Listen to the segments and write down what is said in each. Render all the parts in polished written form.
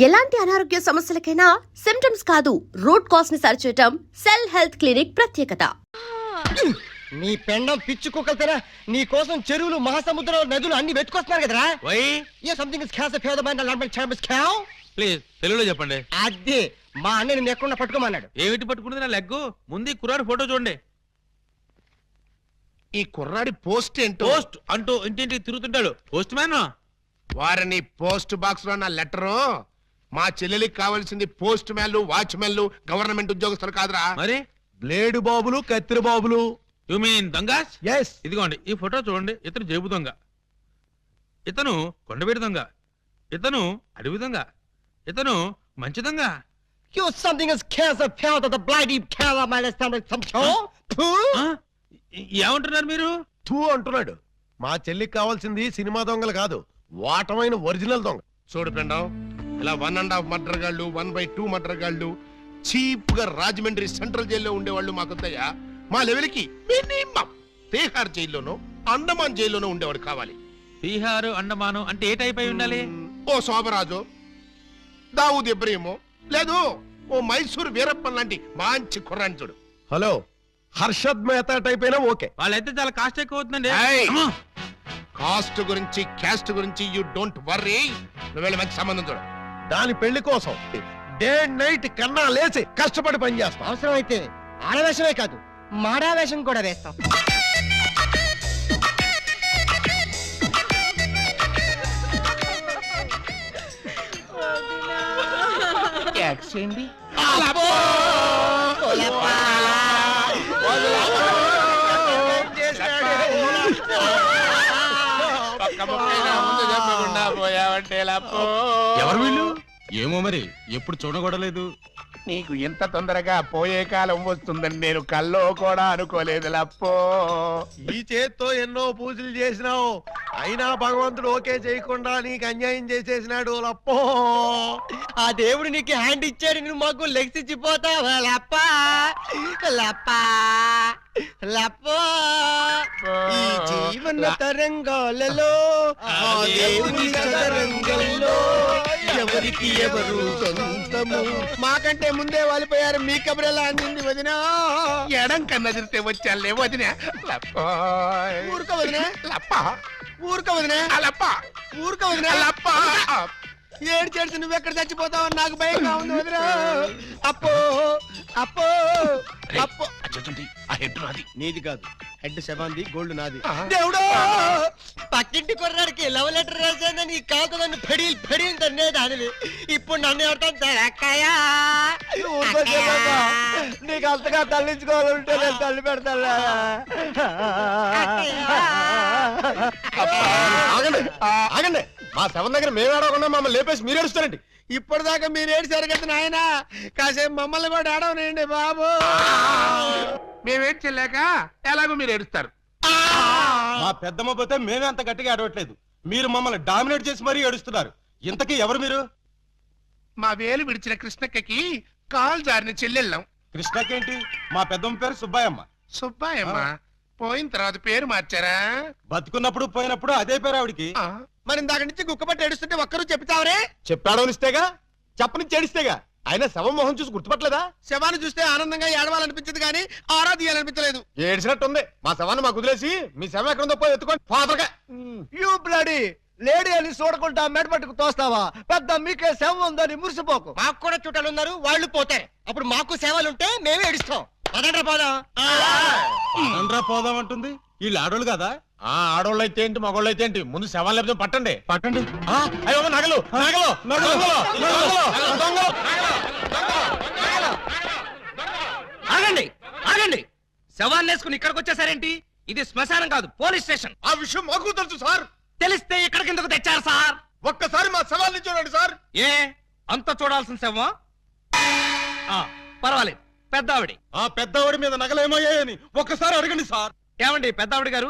ఎలాంటి అనారోగ్య సమస్యలకైనా సిమ్టమ్స్ కాదు రూట్ కాజ్ ని సరిచేయటం సెల్ హెల్త్ క్లినిక్ ప్రత్యేకత. నీ పెండం పిచ్చి కుక్కలతేనా నీ కోసం చెరువులు మహాసముద్రాలు నదులు అన్ని వెతుకొస్తున్నారు కదరా. Something is cans favour mind లాంటి ఛాంబస్ క్యావ్ ప్లీజ్ తెలుగులో చెప్పండి. అదే మా అన్న నిన్ను ఎక్కడ పట్టుకోమన్నాడు. ఏమిటి పట్టుకున్నది నా లెగ్గు? ముందు కుర్రాడి ఫోటో చూడండి. ఈ కుర్రాడి పోస్ట్ ఏంటో. పోస్ట్ అంటూ ఇంటింటికి తిరుగుతుంటాడు. Postman. వారిని పోస్ట్ బాక్స్ లో నా లెటరు. మా చెల్లెలికి కావాల్సింది పోస్ట్ మ్యాన్లు, వాచ్మెన్లు, గవర్నమెంట్ ఉద్యోగస్తులు కాదురా. మరి బ్లేడు బాబులు, కత్తిరి బాబులు. యు మీన్ దొంగస్? ఎస్. ఇదిగోండి ఈ ఫోటో చూడండి. ఇతను జేబు దొంగ, ఇతను కొండవీడి దొంగ, ఇతను అడవి దొంగ, ఇతను మంచి దొంగ. You something is cancer found at the bloody Kerala minus some ఏమంటున్నారు మీరు? తూ అంటున్నాడు. మా చెల్లికి కావాల్సింది సినిమా దొంగలు కాదు, వాటమైన ఒరిజినల్ దొంగ. చూడు పెండం, ఇలా 1.5 మర్డర్ గాళ్ళు, 1/2 మర్డర్ గాళ్ళు చీప్ గా రాజమండ్రి సెంట్రల్ జైల్లో ఉండేవాళ్ళు మాకొద్దయ్యా. మా లెవెల్కి మినిమం తీహార్ జైల్లోనో అండమాన్ జైల్లోనో ఉండేవాడు కావాలి. బీహారు అండమాను అంటే ఏ టైప్ అయి ఉండాలి? ఓ శోభరాజు, దావూద్ ఇబ్రహీమో, లేదు ఓ మైసూర్ వీరప్పన్ లాంటి మంచి కుర్రాన్ని చూడు. హలో, హర్షద్ మెహతా టైప్ అయినా ఓకే. వాళ్ళైతే చాలా కాస్ట్ ఎక్కువ అవుతుందండి. కాస్ట్ గురించి క్యాస్ట్ గురించి యూ డోంట్ వర్రీ. నువ్వు వెళ్ళి మంచి సంబంధం చూడు. దాని పెళ్లి కోసం డే నైట్ కన్నా లేచి కష్టపడి పని చేస్తాం. అవసరం అయితే ఆడవేషమే కాదు మాడావేషం కూడా వేస్తాం. ఎవరు వీళ్ళు? ఏమో మరి, ఎప్పుడు చూడకూడలేదు. నీకు ఎంత తొందరగా పోయే కాలం వస్తుందని నేను కల్లో కూడా అనుకోలేదు లప్పో. ఈ చేత్తో ఎన్నో పూజలు చేసినావు, అయినా భగవంతుడు ఓకే చేయకుండా నీకు అన్యాయం చేసేసినాడు లప్పో. ఆ దేవుడు నీకు హ్యాండ్ ఇచ్చాడు, నువ్వు మాకు లెగ్స్ ఇచ్చిపోతావా లప్పా లప్పా లప్పో. ఈ జీవన తరంగాలలో ఆ దేవుని చదరంగంలో ఎవరికి ఎవరు సొంతము. మాకంటే ముందే వాలిపోయారు, మీ కబురెలా అందింది వదినా. ఎడం కన్నదిరితే వచ్చాలే వదిన. ఊరుక వదినా, లప్ప ఊరుక వదినా, లప్ప ఊరుక వదినా. లప్ప. ఏడు చేసి నువ్వెక్కడ చచ్చిపోతావు నాకు భయంగా ఉంది వదినా. అప్పో అప్పో అప్పో. ఆ హెడ్ నాది. నీది కాదు, హెడ్ శవాంది, గోల్డ్ నాది. దేవుడు, పక్కింటి కుర్రాడికి లవ్ లెటర్ రాశాను, నీ కాకులను ఫెడీలు ఫెడీలు తన్నే దానివి. ఇప్పుడు నన్ను ఎవరితో అక్కయ్యా నీకు అంతగా తల్లించుకోవాలంటే నేను తల్లి పెడతా. ఆగండి ఆగండి, మా శవం దగ్గర మేము ఏడవకుండా మమ్మల్ని లేపేసి మీరు ఏడుస్తారండి. ఇప్పటిదాకా మీరు ఏడిసారు కదా నాయన, కాసేపు మమ్మల్ని కూడా ఏడవనండి బాబు. మేమేం చెల్లాక ఎలాగో మీరు ఏడుస్తారు. మా పెద్దమ్మ పోతే మేమే అంత గట్టిగా ఏడవట్లేదు, మీరు మమ్మల్ని డామినేట్ చేసి మరీ ఏడుస్తున్నారు. ఇంతకీ ఎవరు మీరు? మా వేలు విడిచిన కృష్ణక్కకి కాల్ జారిన చెల్లెళ్ళం. కృష్ణకేంటి? మా పెద్దమ్మ పేరు సుబ్బాయమ్మ. సుబ్బాయమ్మ పోయిన తర్వాత పేరు మార్చారా? బతుకున్నప్పుడు పోయినప్పుడు అదే పేరు ఆవిడికి. మరి ఇందాక నుంచి గుక్కపట్టి ఏడుస్తుంటే ఒక్కరు చెప్తావరే? చెప్పాడో ఇస్తేగా, చెప్పని చేడిస్తేగా. ఆయన శవం మొహం చూసి గుర్తుపట్టలేదా? శవాన్ని చూస్తే ఆనందంగా ఏడవాలనిపించదు కానీ ఆరా తీయాలనిపించలేదు. ఏడిసినట్టుంది. మా శవాన్ని మాకు వదిలేసి మీ శవం ఎక్కడుందో పోయి ఎత్తుకోండి ఫాదర్గా. యూ బ్లడీ లేడీ అని చూడకుండా మెడపట్టుకు తోస్తావా? పెద్ద మీకే సేవ ఉందని మురిసిపోకు. మాకు కూడా చుట్టాలు ఉన్నారు, వాళ్ళు పోతారు. అప్పుడు మాకు సేవలుంటే మేమే ఏడుస్తాం. పదండ్రా పోదాం. పోదాం అంటుంది. వీళ్ళు ఆడోళ్ళు కదా? ఆడోళ్ళు అయితే ఏంటి, మగోళ్ళు అయితే ఏంటి, ముందు శవాలు లేకపోతే పట్టండి పట్టండి. అయ్యో నగలు నగలు నగలు. ఆగండి ఆగండి, శవాన్ని వేసుకుని ఇక్కడికి వచ్చేసారేంటి? ఇది శ్మశానం కాదు, పోలీస్ స్టేషన్. ఆ విషయం మాకు తెలుసు సార్. తెలిస్తే ఇక్కడికి ఎందుకు తెచ్చారు సార్? ఒక్కసారి మా శవాల్ని చూడండి సార్. ఏ అంత చూడాల్సిన శవం? పర్వాలేదు, పెద్దావిడి. ఆ పెద్దవాడి మీద నగలేమయ్యాయని ఒక్కసారి అడగండి సార్. ఏమండి పెద్దావిడి గారు,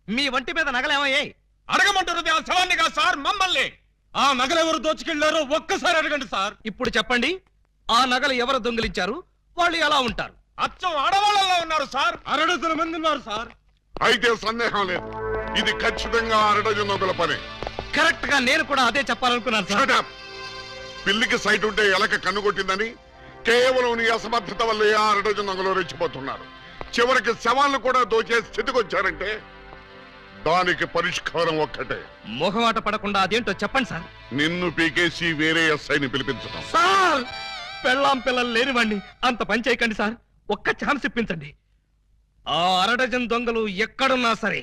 మీ వంటి మీద నగలేమయ్యాయి? అడగమంటారు ఆ శవాన్ని కాదు సార్, మమ్మల్ని. ఆ నగలెవరు దోచుకెళ్లారో ఒక్కసారి అడగండి సార్. ఇప్పుడు చెప్పండి, ఆ నగలు ఎవరు దొంగిలించారు, వాళ్ళు ఎలా ఉంటారు? అచ్చం ఆడవాళ్ళలో ఉన్నారు సార్. 6 మంది ఉన్నారు సార్. అయితే సందేహం లేదు, ఇది ఖచ్చితంగా 6 డజన్ పని. కరెక్ట్ గా నేను కూడా అదే చెప్పాలనుకున్నాను సార్. పిల్లికి సైట్ ఉంటే ఎలక కన్నుకొట్టిందని కేవలం నీ అసమర్థత వల్లే ఆ అరడజన్ దొంగలు రెచ్చిపోతున్నారు. చివరికి శవాలను కూడా దోచే స్థితికి వచ్చారంటే దానికి పరిష్కారం ఒక్కటే. మొహమాట పడకుండా అదేంటో చెప్పండి సార్. నిన్ను పీకేసి వేరే ఎస్ఐని పిలిపించడం. సార్ పెళ్ళాం పిల్లలు లేనివ్వండి, అంత పని చేయకండి సార్. ఒక్క ఛాన్స్ ఇప్పించండి. ఆ అరడజన్ దొంగలు ఎక్కడున్నా సరే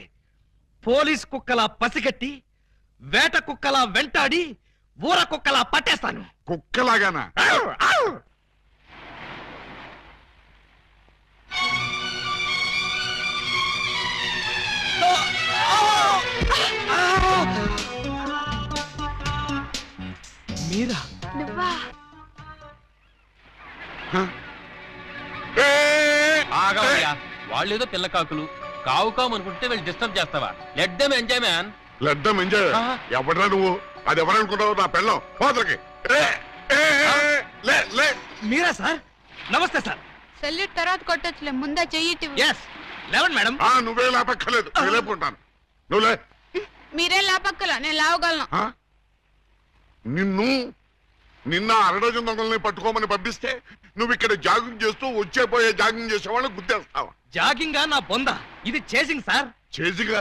పోలీస్ కుక్కలా పసిగట్టి వేట కుక్కలా వెంటాడి ఊర కుక్కలా పట్టేస్తాను. కుక్కలాగానా? మీరా? ఆగవయ్యా, వాళ్ళేదో పిల్ల కాకులు కావు కావు అనుకుంటే వీళ్ళు డిస్టర్బ్ చేస్తావా? Let them enjoy man. లెడ్డం enjoy. ఎవడరా నువ్వు? అది ఎవరనుకుంటావు? నా పెళ్ళం పోతలకి. మీరా సార్? నమస్తే సార్. సెల్యూట్ తర్వాత కొట్టొచ్చులే, ముందే చెయ్యి ఎస్ లేవండి మేడం. నువ్వే లేపక్కర్లేదు, నేను లేపుకుంటాను. నువ్వులే. మీరేం లాపక్కల, నేను లావగలను. నిన్న అరడజన్ దొంగల్ని పట్టుకోమని పంపిస్తే నువ్వు ఇక్కడ జాగింగ్ చేస్తూ వచ్చేపోయే జాగింగ్ చేసేవాళ్ళని గుర్తేస్తావా? జాగింగ్ నా బొంద, ఇది చేసింగ్ సార్. చేసిగా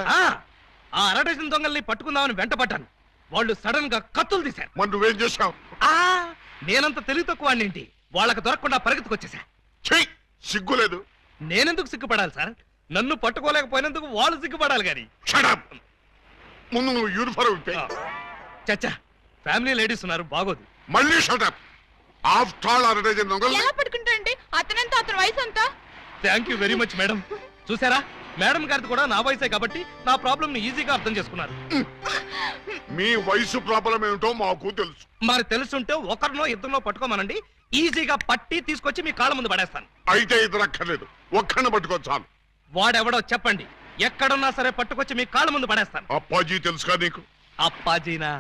ఆ అరడజన్ దొంగల్ని పట్టుకుందామని వెంటపడ్డాను. వాళ్ళు సడన్ గా కత్తులు తీశారు. మరి నువ్వేం చేశావు? నేనంత తెలివి తక్కువ వాడినేంటి, వాళ్ళకి దొరకకుండా పరిగెత్తుకొచ్చేసా. సిగ్గులేదు. నేనెందుకు సిగ్గుపడాలి సార్? నన్ను పట్టుకోలేకపోయినందుకు వాళ్ళు సిగ్గుపడాలి గాని. ముందు నువ్వు యూనిఫారం ఇప్పే. చచ్చా, ఫ్యామిలీ లేడీస్ ఉన్నారు, బాగోదు. మళ్ళీ షటప్. ఆఫ్టర్ ఆల్ అరడజన్ దొంగలు. ఎలా పట్టుకుంటారండి? అతనంతా అతని వయసు అంతా. Thank you very much madam. చూసారా, మేడం గారిది కూడా నా వయసే కాబట్టి నా ప్రాబ్లం ని ఈజీగా అర్థం చేసుకున్నారు. మీ వయసు ప్రాబ్లం ఏమిటో మాకు తెలుసు. మరి తెలుసుంటే ఒకరినో ఇద్దరినో పట్టుకోమనండి, ఈజీగా పట్టి తీసుకొచ్చి మీ కాళ్ళ ముందు పడేస్తాను. అయితే ఇద్దరు అక్కర్లేదు, ఒక్కడిని పట్టుకో చాలు. వాడెవడో చెప్పండి, ఎక్కడున్నా సరే పట్టుకొచ్చి మీ కాళ్ళ ముందు పడేస్తాను. అప్పాజీ తెలుసుగా నీకు? అప్పాజీనా?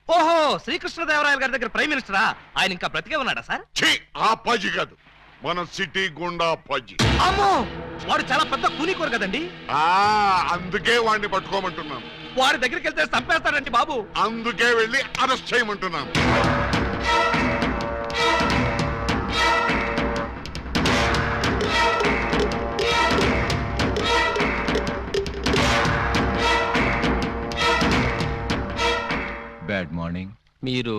ఓహో, శ్రీకృష్ణదేవరాయల గారి దగ్గర ప్రైమ్ మినిస్టరా? ఆయన ఇంకా బ్రతికే ఉన్నాడా సార్? ఆ అప్పాజీ కాదు, మన సిటీ గుండా అప్పాజీ. అమ్మో, వాడు చాలా పెద్ద కూలికోరు కదండి. అందుకే వాడిని పట్టుకోమంటున్నాను. వాడి దగ్గరికి వెళ్తే చంపేస్తాడండి బాబు. అందుకే వెళ్ళి అరెస్ట్ చేయమంటున్నాను. Bad morning. మీరు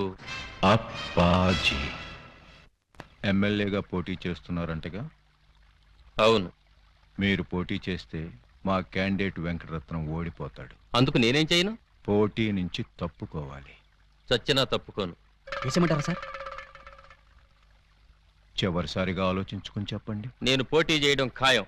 అప్పాజీ ఎమ్మెల్యేగా పోటీ చేస్తున్నారంటగా? అవును. మీరు పోటీ చేస్తే మా క్యాండిడేట్ వెంకటరత్నం ఓడిపోతాడు. అందుకు నేనేం చేయను? పోటీ నుంచి తప్పుకోవాలి. చచ్చినా తప్పుకోను. చేసేమంటారా సార్? చివరిసారిగా ఆలోచించుకుని చెప్పండి. నేను పోటీ చేయడం ఖాయం.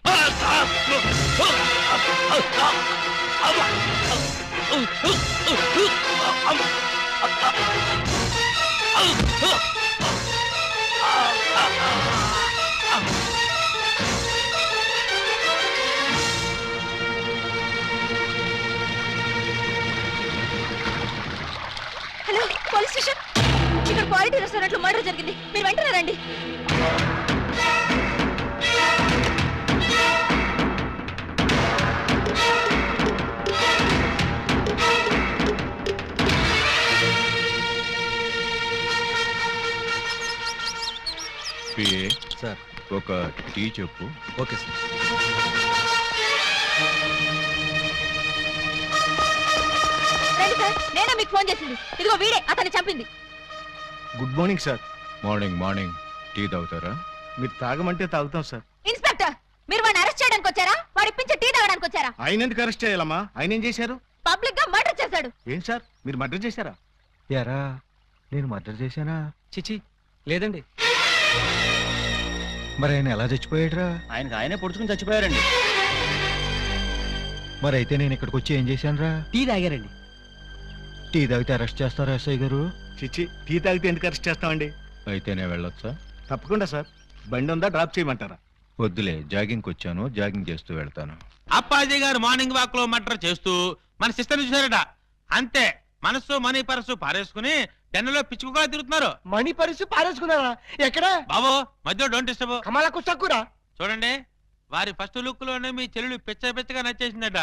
Hello, police station. ఇక్కడ క్వాలిటీ రెస్టారెంట్ లో మర్డర్ జరిగింది, మీరు వెంటనే రండి. PA sir. ఒక టీ చెప్పు. Okay sir. రండి సార్, నేనే మీకు ఫోన్ చేసింది. ఇదిగో వీడే అతన్ని చంపింది. Good morning sir. Morning morning. Tea తాగుతారా? మీరు తాగమంటే తాగుతాం సార్. ఇన్స్పెక్టర్, మీరు వాడిని అరెస్ట్ చేయడానికి వచ్చారా, వాడి ఇప్పించి టీ తాగడానికి వచ్చారా? ఆయన ఎందుకు అరెస్ట్ చేయాలమ్మా? ఆయన ఏం చేశారు? పబ్లిక్ గా మర్డర్ చేశాడు. ఏం సార్, మీరు మర్డర్ చేశారా? యారా, నేను మర్డర్ చేశానా? చిచి లేదండి. మరి ఆయన ఎలా చచ్చిపోయాడురా? ఆయనకు ఆయనే పొడుచుకుని చచ్చిపోయారండి. మరి అయితే నేను ఇక్కడికి వచ్చి ఏం చేశానురా? టీ తాగారండి. టీ తాగితే అరెస్ట్ చేస్తారా ఎస్ఐ గారు? చిచ్చి, టీ తాగితే ఎందుకు అరెస్ట్ చేస్తామండి? అయితే నేను వెళ్ళొచ్చా? తప్పకుండా సార్. బండి ఉందా, డ్రాప్ చేయమంటారా? వద్దులే, జాగింగ్కి వచ్చాను, జాగింగ్ చేస్తూ వెళ్తాను. అప్పాజీ గారు మార్నింగ్ వాక్ లో మటర్ చేస్తూ మన సిస్టర్ చూసారట. అంతే, మనసు మనీ పరసు పారేసుకుని టెన్నులో పిచ్చుకుగా తిరుగుతున్నారు. మణి పరిస్థితి పారేసుకున్నారా? ఎక్కడ బాబు మధ్యలో డోంట్ డిస్టర్బ్. కమలకు చక్కురా. చూడండి, వారి ఫస్ట్ లుక్ లోనే మీ చెల్లెలు పిచ్చగా నచ్చేసిందట.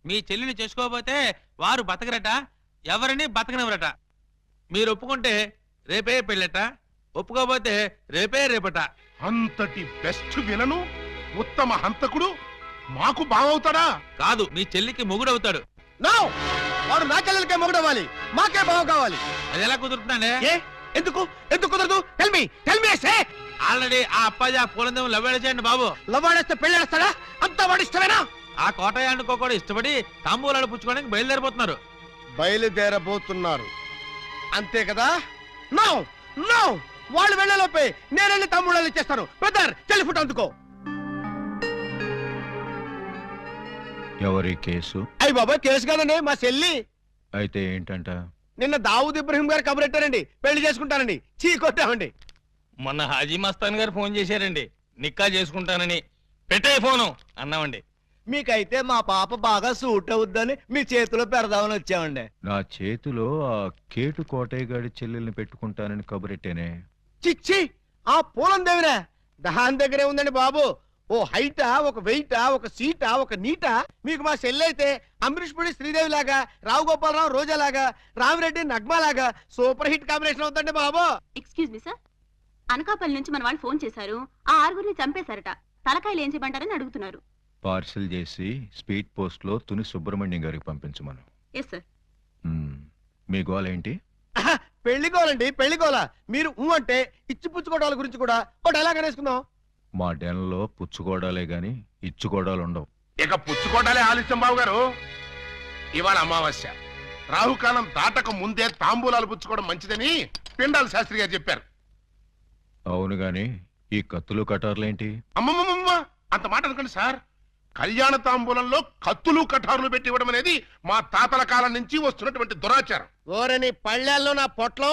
మీ చెల్లిని చేసుకోకపోతే వారు బతకరట, ఎవరిని బతకనివ్వరట. మీరు ఒప్పుకుంటే రేపే పెళ్ళట, ఒప్పుకోకపోతే రేపే రేపట. అంతటి బెస్ట్ విలను ఉత్తమ హంతకుడు మాకు బావవుతాడా? కాదు, మీ చెల్లికి మొగుడవుతాడు. నో, వాడు నా చెల్లెలకే మొగుడవ్వాలి, మాకే బావ కావాలి. అది ఎలా కుదురుతున్నానే? ఎందుకు ఎందుకు కుదరదు? టెల్ మీ సే. ఆల్రెడీ ఆ అప్పాజీ ఆ పూలందేమో లవ్వేడ చేయండి బాబు. లవ్వాడేస్తే పెళ్ళేస్తాడా? అంతా వాడు ఇష్టమేనా? ఆ కోటయ్య అనుకో కూడా ఇష్టపడి తాంబూలాలు పుచ్చుకోవడానికి బయలుదేరిపోతున్నారు. బయలుదేరబోతున్నారు అంతే కదా? నో నో, వాళ్ళు వెళ్ళలోపే నేను వెళ్ళి తమ్ముళ్ళు ఇచ్చేస్తాను. బ్రదర్, చెల్లి ఫుట్ అందుకో. ఎవరి కేసు? అయ్యి బాబా, కేసు కాదండి, మా చెల్లి. అయితే ఏంటంట? నిన్న దావూద్ ఇబ్రహీం గారు కబురెట్టారండి, పెళ్లి చేసుకుంటానండి. చీ కొట్టామండి. మొన్న హాజీ మస్తాన్ గారు ఫోన్ చేశారండి, నిక్కా చేసుకుంటానని. పెట్టే ఫోను అన్నామండి. మీకైతే మా పాప బాగా సూట్ అవుద్దని మీ చేతిలో పెడదామని వచ్చామండి. నా చేతిలో ఆ కేటు కోటయ్య గారి చెల్లెల్ని పెట్టుకుంటానని కబురెట్టేనే. చిచ్చి, ఆ పూలం దేవినా? దాని దగ్గరే ఉందండి బాబు. ఓ హైటా, ఒక వెయిటా, ఒక సీటా, ఒక నీటా. మీకు మా చెల్లైతే అమరీష్ పుడి శ్రీదేవి లాగా, రావు గోపాలరావు రోజా లాగా, రామిరెడ్డి నగ్మా లాగా సూపర్ హిట్ కాంబినేషన్ అవుతుందండి బాబు. ఎక్స్క్యూజ్ మీ సార్, అనకాపల్లి నుంచి మన వాళ్ళు ఫోన్ చేశారు. ఆ ఆరుగురిని చంపేశారట. తలకాయలు ఏం చేయమంటారని అడుగుతున్నారు. పార్సిల్ చేసి స్పీడ్ పోస్ట్ లో తుని సుబ్రహ్మణ్యం గారికి పంపించమను. Yes sir. మీ గోల్ ఏంటి? పెళ్లికోవాలండి, పెళ్లికోవాలా. మీరు అంటే ఇచ్చి పుచ్చుకోవడాల గురించి కూడా ఒక డైలాగ్ అనేసుకుందాం. మా డెన్లో పుచ్చుకోవడాలే గాని ఇచ్చుకోవడాలు ఉండవు. ఇక పుచ్చుకోటాలే ఆలస్యం బాబు గారు. ఇవాళ అమావాస్య, రాహుకాలం దాటక ముందే తాంబూలాలు పుచ్చుకోవడం మంచిదని పిండాల శాస్త్రి గారు చెప్పారు. అవును గాని ఈ కత్తులు కటార్లేంటి? అమ్మమ్మమ్మ, అంత మాట అనుకోండి సార్. కళ్యాణ తాంబూలంలో కత్తులు కఠారులు పెట్టి ఇవ్వడం అనేది మా తాతల కాలం నుంచి వస్తున్నటువంటి దురాచారం. ఓరని పళ్ళెల్లో నా పొట్లం.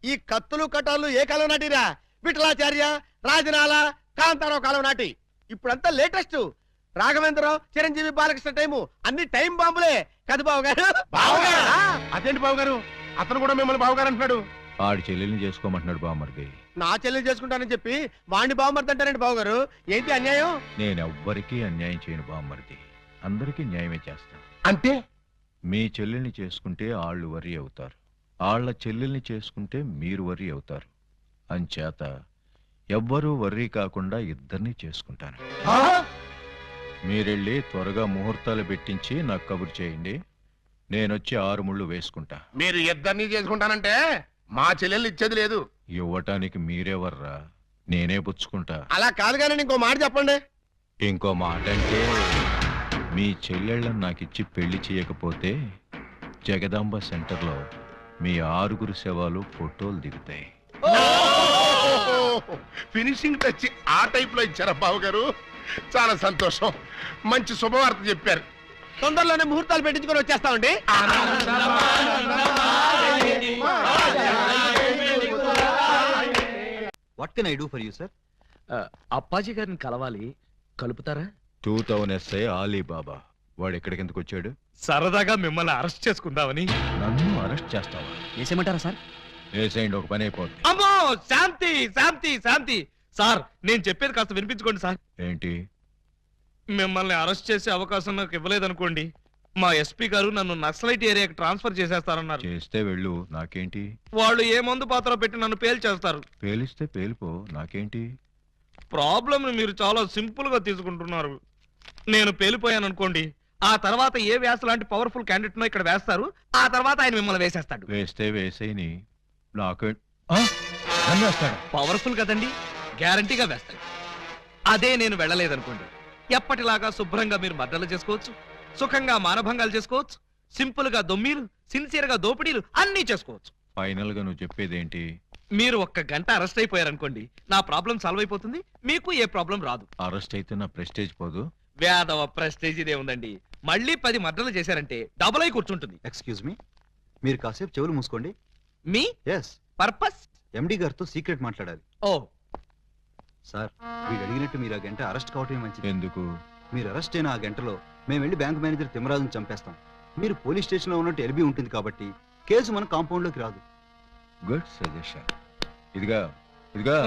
ఈ కత్తులు కటాలు ఏ కాలం నాటిరా? విఠలాచార్య, రాజనాల, కాంతారావు కాలం నాటి. ఇప్పుడంతా లేటెస్ట్. రాఘవేంద్రరావు, చిరంజీవి, బాలకృష్ణ టైము అన్ని టైం బాంబులే కదా బాబు గారు? అదేంటి బాబు గారు, అతను కూడా మిమ్మల్ని బావగారు అంటున్నాడు. ఆడి చెల్లెల్ని చేసుకోమంటున్నాడు బామ్మర్ది. నా చెల్లెలు చేసుకుంటానని చెప్పి వాణ్ణి బావమర్దంటారండి బాబు గారు. ఏంటి అన్యాయం? నేనెవ్వరికీ అన్యాయం చేయను బామ్మర్ది, అందరికీ న్యాయమే చేస్తాను. అంటే మీ చెల్లెల్ని చేసుకుంటే ఆళ్ళు వర్రీ అవుతారు, ఆళ్ల చెల్లెల్ని చేసుకుంటే మీరు వర్రీ అవుతారు. అంచేత ఎవ్వరూ వర్రీ కాకుండా ఇద్దరినీ చేసుకుంటాను. మీరెళ్ళి త్వరగా ముహూర్తాలు పెట్టించి నాకు కబురు చేయండి. నేనొచ్చి 6 ముళ్ళు వేసుకుంటా. మీరు ఇద్దరిని చేసుకుంటానంటే మా చెల్లెల్ని ఇచ్చేది లేదు. ఇవ్వటానికి మీరెవర్రా, నేనే పుచ్చుకుంటా. అలా కాదు కానీ ఇంకో మాట చెప్పండి. ఇంకో మాట అంటే మీ చెల్లెళ్ళని నాకిచ్చి పెళ్లి చేయకపోతే జగదాంబ సెంటర్లో మీ 6 శవాలు ఫోటోలు దిగుతాయి. ఫినిషింగ్ టచ్ ఆ టైప్ లో ఇచ్చారా బాబు గారు? చాలా సంతోషం, మంచి శుభవార్త చెప్పారు. తొందరలోనే ముహూర్తాలు పెట్టించుకొని వచ్చేస్తామండి. What can I do for you sir? Appaji గారిని కలవాలి, కలుపుతారా? 2000 SI ఆలీబాబా వాడు ఎక్కడికెందుకు వచ్చాడు? సరదాగా మిమ్మల్ని అరెస్ట్ చేసుకుందామని. నన్ను అరెస్ట్ చేస్తావా? వేసేయమంటారా సార్? వేసేయండి, ఒక పని అయిపోద్ది. అమ్మో, శాంతి శాంతి శాంతి. సార్, నేను చెప్పేది కాస్త వినిపించుకోండి సార్. ఏంటి? మిమ్మల్ని అరెస్ట్ చేసే అవకాశం నాకు ఇవ్వలేదనుకోండి, మా ఎస్పీ గారు నన్ను నక్సలైట్ ఏరియాకి ట్రాన్స్ఫర్ చేసేస్తారన్నారు. చేస్తే వెళ్ళు, నాకేంటి? వాళ్ళు ఏ మందు పాత్ర పెట్టి నన్ను పేల్చేస్తారు. పేలిస్తే పేలిపో, నాకేంటి? ప్రాబ్లం మీరు చాలా సింపుల్ గా తీసుకుంటున్నారు. నేను పేలిపోయాను అనుకోండి, ఆ తర్వాత ఏ వ్యాస లాంటి పవర్ఫుల్ క్యాండిడేట్ నో ఇక్కడ వేస్తారు, ఆ తర్వాత ఆయన మిమ్మల్ని వేసేస్తాడు. వేస్తే వేసేయని, నాకు నన్ను వేస్తాడు. పవర్ఫుల్ కదండి, గ్యారంటీగా వేస్తాడు. అదే నేను వెళ్ళలేదనుకోండి, ఎప్పటిలాగా శుభ్రంగా మీరు మర్డర్లు చేసుకోవచ్చు, సుఖంగా మానభంగాలు చేసుకోవచ్చు, సింపుల్ గా దొమ్మీలు, సిన్సియర్ గా దోపిడీలు అన్నీ చేసుకోవచ్చు. ఫైనల్ గా నువ్వు చెప్పేదేంటి? మీరు 1 గంట అరెస్ట్ అయిపోయారనుకోండి, నా ప్రాబ్లం సాల్వ్ అయిపోతుంది, మీకు ఏ ప్రాబ్లం రాదు. అరెస్ట్ అయితే నా ప్రెస్టేజ్ పోదు? వేదవ ప్రెస్టేజ్ ఇదే ఉందండి. మళ్ళీ 10 మర్డర్లు చేశారంటే డబుల్ అయి కూర్చుంటుంది. ఎక్స్క్యూజ్ మీ, మీరు కాసేపు చెవులు మూసుకోండి. Me yes, purpose? ఎండి గారితో సీక్రెట్ మాట్లాడాలి. ఓ సార్, వీడు అడిగినట్టు మీరు ఆ గంట అరెస్ట్ కావటమే మంచిది. ఎందుకు? మీరు అరెస్ట్ అయిన ఆ గంటలో మేము వెళ్ళి బ్యాంక్ మేనేజర్ తిమ్మరాజును చంపేస్తాం. మీరు పోలీస్ స్టేషన్ లో ఉన్నట్టు ఎల్బీ ఉంటుంది కాబట్టి కేసు మన కాంపౌండ్ లోకి రాదు. Good suggestion. ఇదిగా ఇదిగా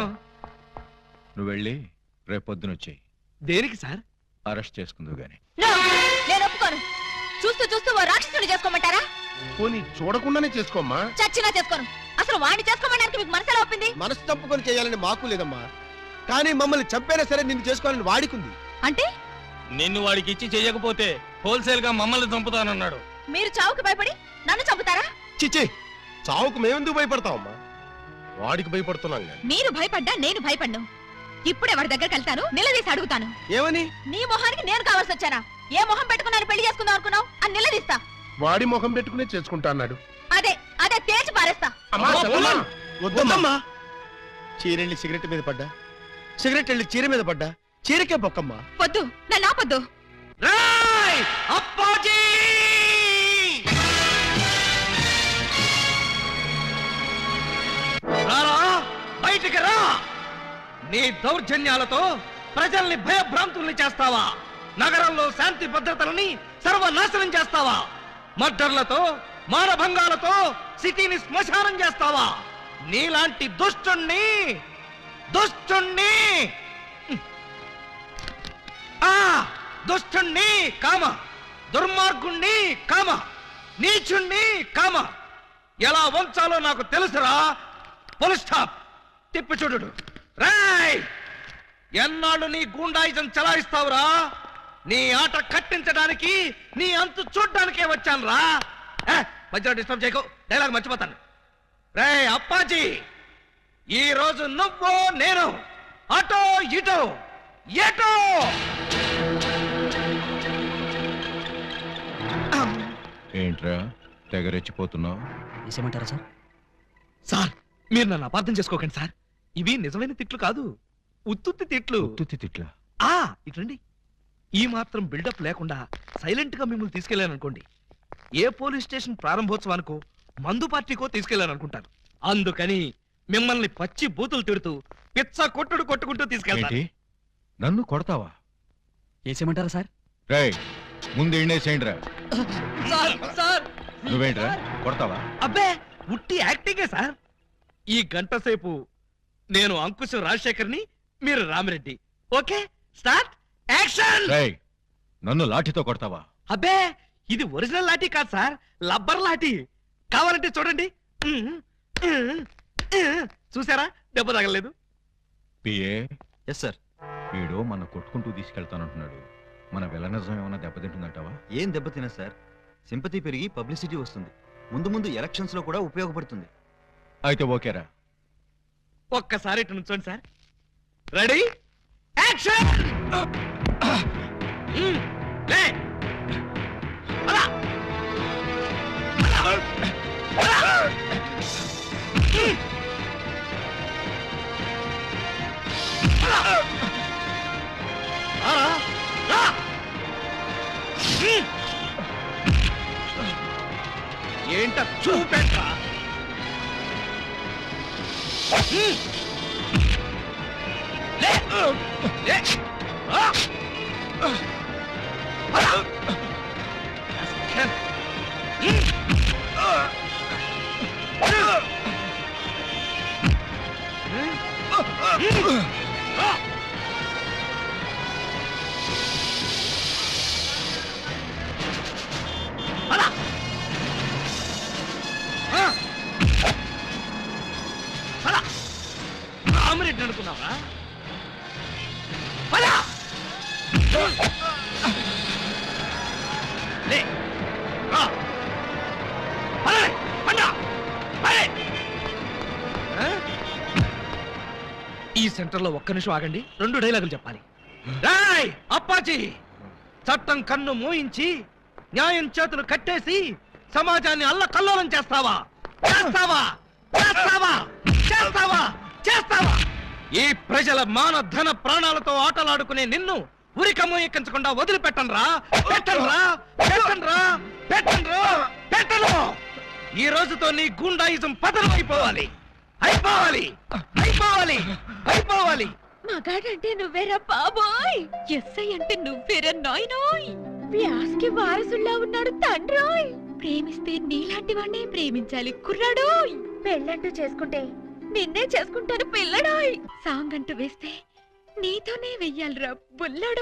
నువ్వు వెళ్ళి రేపొద్దున వచ్చేయి. దేనికి సార్? అరెస్ట్ చేసుకుందు గాని. నేను ఒప్పుకోను. చూస్తూ చూస్తూ ఓ రాక్షసుని చేసుకోమంటారా? పోనీ చూడకుండానే చేసుకోమ్మా. చచ్చినా చేసుకోను. అసలు వాడిని చేసుకోవడానికి మీకు మనసు ఎలా ఒప్పింది? మనసు చంపుకొని చేయాలని మాకు లేదమ్మా, కానీ మమ్మల్ని చంపైనా సరే నిన్ను చేసుకోవాలని వాడికుంది. అంటే నిన్ను వాడికి ఇచ్చి చెయ్యకపోతే హోల్సేల్ గా మమ్మల్ని చంపుతానన్నాడు. మీరు చావుకి భయపడి నన్ను చంపుతారా? చిచ్చి, చావుకు మేమెందుకు భయపడతామమ్మా? వాడికి భయపడుతున్నాం గాని. మీరు భయపడ్డా నేను భయపడ్ను. ఇప్పుడే వాడి దగ్గరికి వెళ్తాను, నిలదీసి అడుగుతాను. ఏమని? నీ మొహానికి నేను కావాల్సి వచ్చానా? ఏ మొహం పెట్టుకున్నాను పెళ్లి చేసుకుందాం అనుకున్నావు అని నిలదీస్తా. వాడి ముఖం పెట్టుకునే చేసుకుంటా అన్నాడు. అదే అదే తేల్చి పారేస్తా. వద్దమ్మా. చీరెళ్ళి సిగరెట్ మీద పడ్డా, సిగరెట్ వెళ్ళి చీర మీద పడ్డా, చీరకే బొక్కమ్మా. వద్దు, నన్ను ఆపొద్దు. అప్పాజీ! రారా, బయటికి రా. నీ దౌర్జన్యాలతో ప్రజల్ని భయభ్రాంతుల్ని చేస్తావా? నగరంలో శాంతి భద్రతలని సర్వనాశనం చేస్తావా? మర్డర్లతో మానభంగాలతో సిటీని శ్మశానం చేస్తావా? నీలాంటి దుష్టుణ్ణి దుష్టుణ్ణి కామ, దుర్మార్గుణ్ణి కామ, నీచుణ్ణి కామ ఎలా వంచాలో నాకు తెలుసురా. Full stop. తిప్పి చూడు. రాయ్, ఎన్నాళ్ళు నీ గూండాయిజం చలాయిస్తావురా? నీ ఆట కట్టించడానికి, నీ అంతు చూడ్డానికే వచ్చాను రా. మధ్యలో డిస్టర్బ్ చేయకు, డైలాగ్ మర్చిపోతాను. రే అప్పాజీ, ఈ రోజు నువ్వు నేను అటో ఇటో ఎటో. ఏంట్రా తెగరెచ్చిపోతున్నావు? వేసేమంటారా సార్? సార్, మీరు నన్ను అపార్థం చేసుకోకండి సార్. ఇవి నిజమైన తిట్లు కాదు, ఉత్తుత్తి తిట్లు. తిట్లా? ఇట్లండి. ఈ మాత్రం బిల్డప్ లేకుండా సైలెంట్ గా మిమ్మల్ని తీసుకెళ్లాననుకోండి, ఏ పోలీస్ స్టేషన్ ప్రారంభోత్సవానికో మందు పార్టీకో తీసుకెళ్లాననుకుంటాను. అందుకని మిమ్మల్ని పచ్చి బూతులు తిడుతూ పిచ్చ కొట్టుడు కొట్టుకుంటూ తీసుకెళ్తాను. నన్ను కొడతావా? వేసేమంటారా సార్? రేయ్, ముందు ఎండేసేయండిరా. సార్ సార్, నువ్వేంట్రా కొడతావా? అబ్బే, ఉట్టి యాక్టింగే సార్. ఈ గంట సేపు నేను అంకుశం రాజశేఖర్ని, మీరు రామిరెడ్డి. Okay, start action. రేయ్, నన్ను లాఠీతో కొడతావా? అబ్బే, ఇది ఒరిజినల్ లాఠీ కాదు సార్, లబ్బర్ లాఠీ. కావాలంటే చూడండి. చూసారా, దెబ్బ తగలేదు. పిఏ. Yes sir. వీడు మన కొట్టుకుంటూ తీసుకెళ్తానంటున్నాడు. మన విలనిజం ఏమైనా దెబ్బతింటుందంటావా? ఏం దెబ్బతినా సార్, సింపతి పెరిగి పబ్లిసిటీ వస్తుంది. ముందు ముందు ఎలక్షన్స్ లో కూడా ఉపయోగపడుతుంది. అయితే ఓకేరా. ఒక్కసారి ఇటు నుంచోండి సార్. Ready action. లే, అలా. ఏంట చూపెట్ట. రామిరెడ్డి అనుకున్నావా? ఈ సెంటర్ లో ఒక్క నిమిషం ఆగండి, 2 డైలాగులు చెప్పాలి. రాయ్ అప్పాజీ, చట్టం కన్ను మోయించి న్యాయం చేతులు కట్టేసి సమాజాన్ని అల్లకల్లోలం చేస్తావా? చేస్తావా? చేస్తావా? చేస్తావా? చేస్తావా? ఈ ప్రజల మాన ధన ప్రాణాలతో ఆటలాడుకునే నిన్ను ఉరికమ్మ ఎక్కించకుండా వదిలిపెట్టనురా. పెట్టనురా, పెట్టనురా, పెట్టనురా, పెట్టను. ఈ రోజుతో నీ గుండాయిజం పతనం అయిపోవాలి. అయిపోవాలి, అయిపోవాలి, అయిపోవాలి. మగాడంటే నువ్వేరా బాబోయ్, ఎస్ఐ అంటే నువ్వేరా నాయనోయ్, వ్యాస్కి వారసుల్లా ఉన్నాడు తండ్రోయ్. ప్రేమిస్తే నీలాంటి వాడినే ప్రేమించాలి కుర్రాడోయ్. పెళ్ళంటూ చేసుకుంటే నిన్నే చేసుకుంటాను పిల్లడోయ్. సాంగ్ అంటూ వేస్తే నీతోనే వెయ్యాలిరా బుల్లడోయ్.